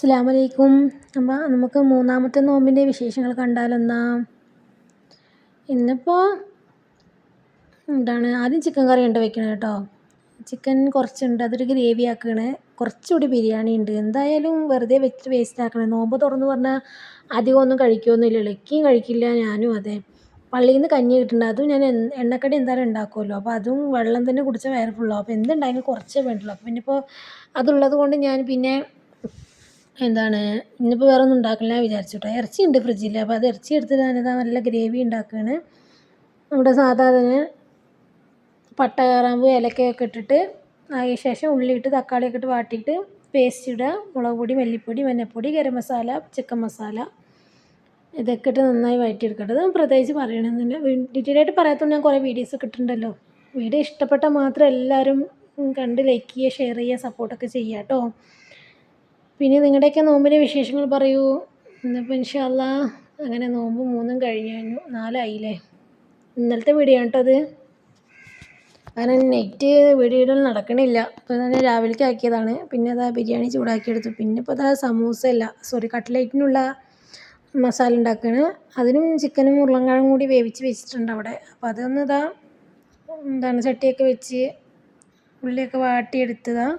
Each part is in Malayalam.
അസ്സലാമലൈക്കും. അപ്പോൾ നമുക്ക് മൂന്നാമത്തെ നോമ്പിൻ്റെ വിശേഷങ്ങൾ കണ്ടാലെന്നാ. ഇന്നിപ്പോൾ ആദ്യം ചിക്കൻ കറി ഉണ്ട് വെക്കണം കേട്ടോ. ചിക്കൻ കുറച്ചുണ്ട്, അതൊരു ഗ്രേവി ആക്കുകയാണ്. കുറച്ചുകൂടി ബിരിയാണി ഉണ്ട്. എന്തായാലും വെറുതെ വെച്ച് വേസ്റ്റ് ആക്കണേ. നോമ്പ് തുറന്ന് പറഞ്ഞാൽ അധികം ഒന്നും കഴിക്കുമൊന്നുമില്ലല്ലോ. ഇക്കയും കഴിക്കില്ല, ഞാനും അതെ. പള്ളിയിൽ നിന്ന് കഞ്ഞി കിട്ടുന്നുണ്ട്, അതും ഞാൻ എണ്ണക്കടി എന്തായാലും ഉണ്ടാക്കുമല്ലോ. അപ്പോൾ അതും വെള്ളം തന്നെ കുടിച്ച വയറ് ഫുള്ളാവും. അപ്പോൾ എന്തുണ്ടായാലും കുറച്ചേ വേണ്ടുള്ളൂ. അപ്പോൾ പിന്നെ ഇപ്പോൾ അതുള്ളത് കൊണ്ട് ഞാൻ പിന്നെ ഇന്നിപ്പോൾ വേറെ ഒന്നും ഉണ്ടാക്കില്ല വിചാരിച്ചു കേട്ടോ. ഇറച്ചി ഉണ്ട് ഫ്രിഡ്ജിൽ, അപ്പോൾ അത് ഇറച്ചി എടുത്തിട്ട് ഞാനിതാ നല്ല ഗ്രേവി ഉണ്ടാക്കുകയാണ്. നമ്മുടെ സാധാരണ പട്ട, കറാമ്പ്, ഏലക്കയൊക്കെ ഇട്ടിട്ട് അതിന് ശേഷം ഉള്ളിയിട്ട് തക്കാളിയൊക്കെ ഇട്ട് വാട്ടിയിട്ട് പേസ്റ്റ് ഇടുക. മുളക് പൊടി, മല്ലിപ്പൊടി, മഞ്ഞൾപ്പൊടി, ഗരം മസാല, ചിക്കൻ മസാല ഇതൊക്കെ ഇട്ട് നന്നായി വഴറ്റിയെടുക്കേണ്ടത്. പ്രത്യേകിച്ച് പറയണമെന്നില്ല, ഡീറ്റെയിൽ ആയിട്ട് പറയാത്തതുകൊണ്ട് ഞാൻ കുറേ വീഡിയോസ് ഒക്കെ ഇട്ടിട്ടുണ്ടല്ലോ. വീഡിയോ ഇഷ്ടപ്പെട്ടാൽ മാത്രം എല്ലാവരും കണ്ട് ലൈക്ക് ചെയ്യുക, ഷെയർ ചെയ്യുക, സപ്പോർട്ടൊക്കെ ചെയ്യുക കേട്ടോ. പിന്നെ നിങ്ങളുടെയൊക്കെ നോമ്പിൻ്റെ വിശേഷങ്ങൾ പറയൂ. ഇന്നിപ്പോൾ ഇൻഷാ അള്ളാ അങ്ങനെ നോമ്പ് 3 കഴിഞ്ഞു, 4 ആയില്ലേ. ഇന്നലത്തെ വീഡിയോ കേട്ടോ അത്. കാരണം നെറ്റ് വീഡിയോ ഇടൽ നടക്കണില്ല. അപ്പോൾ ഞാൻ രാവിലേക്ക് ആക്കിയതാണ്. പിന്നെ അതാ ബിരിയാണി ചൂടാക്കിയെടുത്തു. പിന്നെ ഇപ്പോൾ അതാ കട്ട്ലേറ്റിനുള്ള മസാല ഉണ്ടാക്കുകയാണ്. അതിനും ചിക്കനും ഉരുളൻകിഴങ്ങും കൂടി വേവിച്ച് വെച്ചിട്ടുണ്ട് അവിടെ. അപ്പോൾ അതൊന്ന് ചട്ടിയൊക്കെ വെച്ച് ഉള്ളിയൊക്കെ വാട്ടിയെടുത്തതാണ്.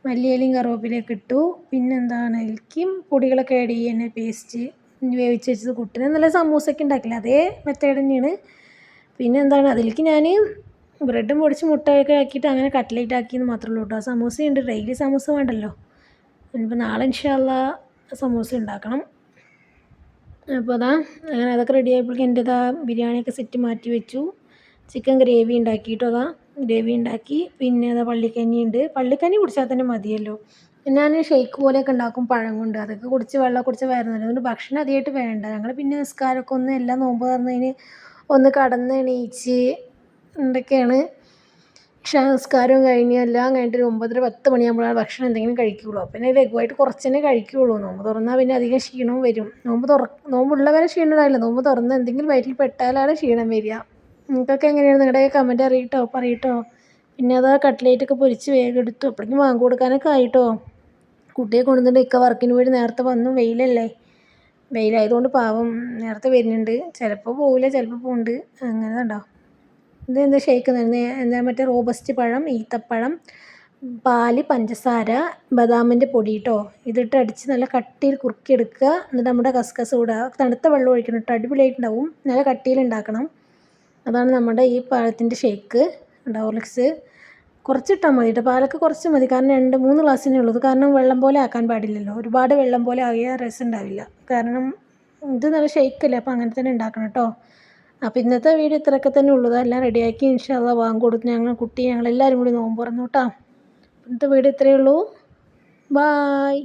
മല്ലിയിലയും കറിവേപ്പിലയൊക്കെ ഇട്ടു. പിന്നെ അതിലേക്കും പൊടികളൊക്കെ ആഡ് ചെയ്യുക, പേസ്റ്റ് വേവിച്ച് വെച്ചത് കുട്ടിന് നല്ല സമൂസയൊക്കെ ഉണ്ടാക്കില്ല, അതേ മെത്തേഡ് തന്നെയാണ്. പിന്നെ അതിലേക്ക് ഞാൻ ബ്രെഡും പൊടിച്ച് മുട്ടയൊക്കെ ആക്കിയിട്ട് അങ്ങനെ കട്ട്ലേറ്റ് ആക്കിയെന്ന് മാത്രമേ ഉള്ളൂ കേട്ടോ. സമൂസയുണ്ട്, ഡെയിലി സമൂസ വേണ്ടല്ലോ. ഇനിയിപ്പോൾ നാളെ ഇൻഷാ അള്ളാ സമൂസ ഉണ്ടാക്കണം. അപ്പോൾ അങ്ങനെ അതൊക്കെ റെഡി ആയപ്പോഴേക്കും എൻ്റെ ബിരിയാണിയൊക്കെ സെറ്റ് മാറ്റി വെച്ചു. ചിക്കൻ ഗ്രേവി ഉണ്ടാക്കിയിട്ടോ ഗ്രേവി ഉണ്ടാക്കി. പിന്നെ പള്ളിക്കഞ്ഞി ഉണ്ട്. പള്ളിക്കഞ്ഞി കുടിച്ചാൽ തന്നെ മതിയല്ലോ. ഞാൻ ഷെയ്ക്ക് പോലെയൊക്കെ ഉണ്ടാക്കും പഴം കൊണ്ട്. അതൊക്കെ കുടിച്ച് വെള്ളം കുടിച്ച് വരുന്നില്ല. അതുകൊണ്ട് ഭക്ഷണം അധികമായിട്ട് വേണ്ട. ഞങ്ങൾ പിന്നെ നിസ്കാരമൊക്കെ എല്ലാം നോമ്പ് തുറന്നതിന് ഒന്ന് കടന്ന് എണീച്ച് എന്തൊക്കെയാണ് നിസ്കാരവും കഴിഞ്ഞ് എല്ലാം കഴിഞ്ഞിട്ട് 9-10 മണിയാകുമ്പോഴാണ് ഭക്ഷണം എന്തെങ്കിലും കഴിക്കുകയുള്ളൂ. പിന്നെ ലഘുവായിട്ട് കുറച്ച് തന്നെ കഴിക്കുകയുള്ളൂ. നോമ്പ് തുറന്നാൽ പിന്നെ അധികം ക്ഷീണവും വരും. നോമ്പുള്ളവരെ ക്ഷീണം ഉണ്ടാവില്ല, നോമ്പ് തുറന്ന് എന്തെങ്കിലും വയറ്റിൽ പെട്ടാലാണ് ക്ഷീണം വരിക. നിങ്ങൾക്കൊക്കെ എങ്ങനെയാണ്? നിങ്ങളുടെ കമൻറ്റ് പറയട്ടോ. പിന്നെ കട്ട്ലേറ്റൊക്കെ പൊരിച്ച് വേഗം എടുത്തു. അപ്പോഴേക്കും വാങ്ങി കൊടുക്കാനൊക്കെ ആയിട്ടോ. കുട്ടിയെ കൊണ്ടുവന്നിട്ട് ഇക്ക വർക്കിന് പോയി നേരത്തെ വന്നു. വെയിലായതുകൊണ്ട് പാവം നേരത്തെ വരുന്നുണ്ട്. ചിലപ്പോൾ പോവില്ല, ചിലപ്പോൾ പോകുന്നുണ്ട്. അങ്ങനെ കണ്ടോ. ഇതെന്താ ഷേക്ക് മറ്റേ റോബസ്റ്റ് പഴം, ഈത്തപ്പഴം, പാല്, പഞ്ചസാര, ബദാമിൻ്റെ പൊടി കേട്ടോ. ഇതിട്ട് അടിച്ച് നല്ല കട്ടിയിൽ കുറുക്കിയെടുക്കുക. എന്നിട്ട് നമ്മുടെ കസ്കസ് ഇടുക. തണുത്ത വെള്ളം ഒഴിക്കണം കേട്ടോ. അടിപൊളിയായിട്ടുണ്ടാവും. നല്ല കട്ടിയിൽ ഉണ്ടാക്കണം. അതാണ് നമ്മുടെ ഈ പഴത്തിൻ്റെ ഷേക്ക്. ഹോർലിക്സ് കുറച്ചിട്ടാൽ മതി കേട്ടോ. പാലൊക്കെ കുറച്ച് മതി, കാരണം 2-3 ഗ്ലാസ്സിനേ ഉള്ളത്. കാരണം വെള്ളം പോലെ ആക്കാൻ പാടില്ലല്ലോ. ഒരുപാട് വെള്ളം പോലെ ആകിയാൽ രസം ഉണ്ടാവില്ല. കാരണം ഇത് നല്ല ഷേക്കല്ലേ, അപ്പോൾ അങ്ങനെ തന്നെ ഉണ്ടാക്കണം കേട്ടോ. അപ്പോൾ ഇന്നത്തെ വീഡിയോ ഇത്രയൊക്കെ തന്നെ ഉള്ളത്. എല്ലാം റെഡിയാക്കി ഇൻഷാ അള്ളാ വാങ്ങി കൊടുത്ത് ഞങ്ങളെല്ലാവരും കൂടി നോമ്പ് തുറന്നു കേട്ടോ. ഇന്നത്തെ വീഡിയോ ഇത്രയേ ഉള്ളൂ. ബായ്.